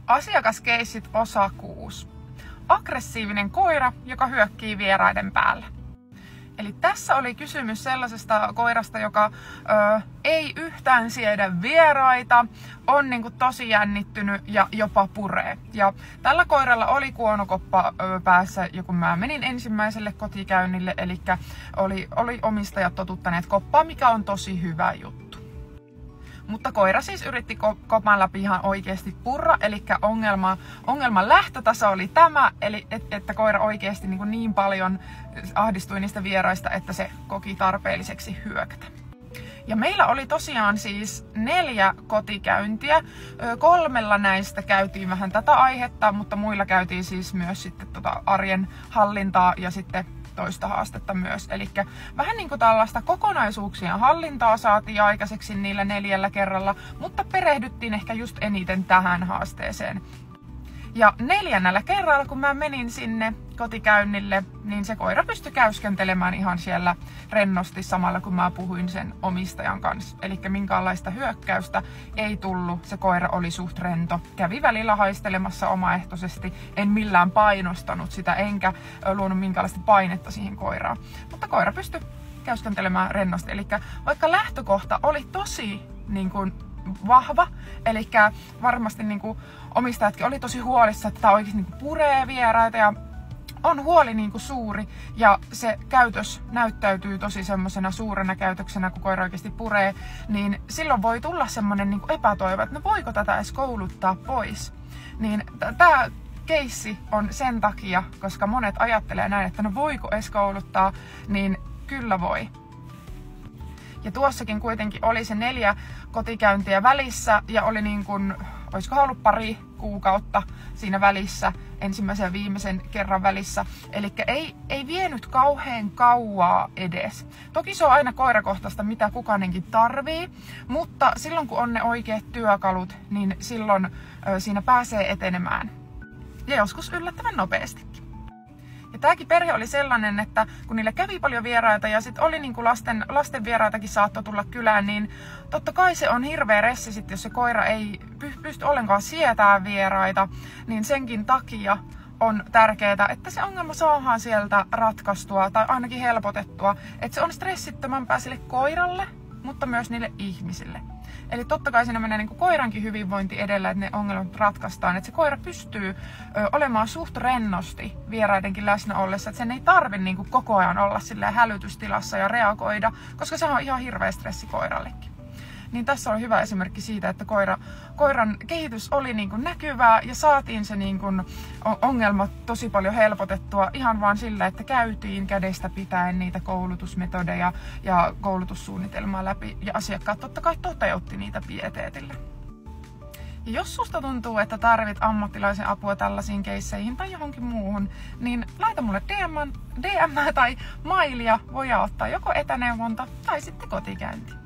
Asiakaskeissit osa 6. Aggressiivinen koira, joka hyökkii vieraiden päälle. Eli tässä oli kysymys sellaisesta koirasta, joka ei yhtään siedä vieraita, on niinku tosi jännittynyt ja jopa puree. Ja tällä koiralla oli kuonokoppa päässä, kun mä menin ensimmäiselle kotikäynnille, eli oli omistajat totuttaneet koppaa, mikä on tosi hyvä juttu. Mutta koira siis yritti kopan läpi ihan oikeasti purra, eli ongelman lähtötaso oli tämä, eli että koira oikeasti niin paljon ahdistui niistä vieraista, että se koki tarpeelliseksi hyökätä. Ja meillä oli tosiaan siis 4 kotikäyntiä. 3 näistä käytiin vähän tätä aihetta, mutta muilla käytiin siis myös sitten arjen hallintaa ja sitten toista haastetta myös. Eli vähän niin kuin tällaista kokonaisuuksien hallintaa saatiin aikaiseksi niillä 4 kerralla, mutta perehdyttiin ehkä just eniten tähän haasteeseen. Ja 4. kerralla, kun mä menin sinne kotikäynnille, niin se koira pystyi käyskentelemään ihan siellä rennosti samalla, kun mä puhuin sen omistajan kanssa. Eli minkäänlaista hyökkäystä ei tullut, se koira oli suht rento. Kävi välillä haistelemassa omaehtoisesti, en millään painostanut sitä, enkä luonut minkäänlaista painetta siihen koiraan. Mutta koira pystyi käyskentelemään rennosti. Eli vaikka lähtökohta oli tosi vahva, eli varmasti omistajatkin oli tosi huolissa, että tämä oikeasti puree vieraita ja on huoli suuri ja se käytös näyttäytyy tosi semmosena suurena käytöksenä, kun koira oikeasti puree, niin silloin voi tulla semmonen epätoivo, että no voiko tätä edes kouluttaa pois. Niin tämä keissi on sen takia, koska monet ajattelee näin, että no voiko edes kouluttaa, niin kyllä voi. Ja tuossakin kuitenkin oli se 4 kotikäyntiä välissä ja oli olisiko ollut pari kuukautta siinä välissä, ensimmäisen ja viimeisen kerran välissä. Eli ei vienyt kauhean kauaa edes. Toki se on aina koirakohtaista, mitä kukainenkin tarvii, mutta silloin kun on ne oikeat työkalut, niin silloin siinä pääsee etenemään. Ja joskus yllättävän nopeastikin. Ja tämäkin perhe oli sellainen, että kun niille kävi paljon vieraita ja sitten oli lasten vieraitakin saattoi tulla kylään, niin totta kai se on hirveä ressi sit, jos se koira ei pysty ollenkaan sietämään vieraita, niin senkin takia on tärkeää, että se ongelma saadaan sieltä ratkaistua tai ainakin helpotettua, että se on stressittömämpää sille koiralle, mutta myös niille ihmisille. Eli totta kai siinä menee koirankin hyvinvointi edellä, että ne ongelmat ratkaistaan. Että se koira pystyy olemaan suht rennosti vieraidenkin läsnä ollessa. Että sen ei tarvitse koko ajan olla hälytystilassa ja reagoida, koska se on ihan hirveä stressi koirallekin. Niin tässä on hyvä esimerkki siitä, että koiran kehitys oli näkyvää ja saatiin se ongelmat tosi paljon helpotettua ihan vaan sillä, että käytiin kädestä pitäen niitä koulutusmetodeja ja koulutussuunnitelmaa läpi ja asiakkaat totta kai toteutti niitä pieteetillä. Ja jos susta tuntuu, että tarvit ammattilaisen apua tällaisiin keisseihin tai johonkin muuhun, niin laita mulle DM tai mailia, voidaan ottaa joko etäneuvonta tai sitten kotikäynti.